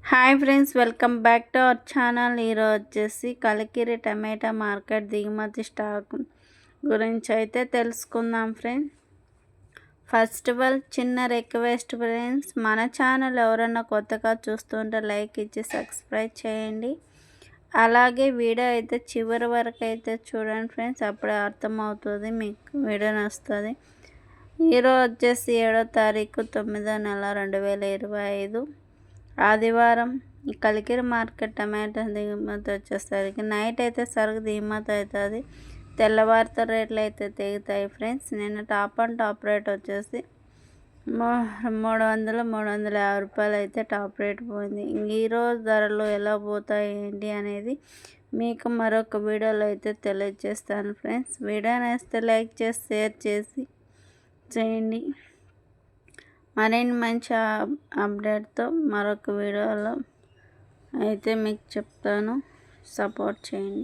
Hi friends, welcome back to our channel. ఈరోజు వచ్చేసి కలికిరి టమాటా market దిగుమతి స్టాక్ గురించి అయితే తెలుసుకుందాం ఫ్రెండ్స్. ఫస్ట్ ఆఫ్ ఆల్ చిన్న రిక్వెస్ట్ ఫ్రెండ్స్, మన ఛానల్ ఎవరైనా కొత్తగా చూస్తుంటే లైక్ ఇచ్చి సబ్స్క్రైబ్ చేయండి. అలాగే వీడియో అయితే చివరి వరకు అయితే చూడండి ఫ్రెండ్స్, అప్పుడే అర్థమవుతుంది, మీకు వీడియో నచ్చుతుంది. ఈరోజు వచ్చేసి 7వ తారీఖు 9వ నెల 2025 ఆదివారం. ఈ కలికిరి మార్కెట్ టమాటా దిగుమతి వచ్చేసరికి నైట్ అయితే సరుకు దిగుమతి అవుతుంది. తెల్లవారితో రేట్లు అయితే తెగుతాయి ఫ్రెండ్స్. నిన్న టాప్ రేట్ వచ్చేసి 350 రూపాయలు అయితే టాప్ రేట్ పోయింది. ఈరోజు ధరలు ఎలా పోతాయి ఏంటి అనేది మీకు మరొక వీడియోలో అయితే తెలియజేస్తాను ఫ్రెండ్స్. వీడియో నచ్చితే లైక్ చేసి షేర్ చేయండి. మరిన్ని మంచి అప్డేట్తో మరొక వీడియోలో అయితే మీకు చెప్తాను. సపోర్ట్ చేయండి.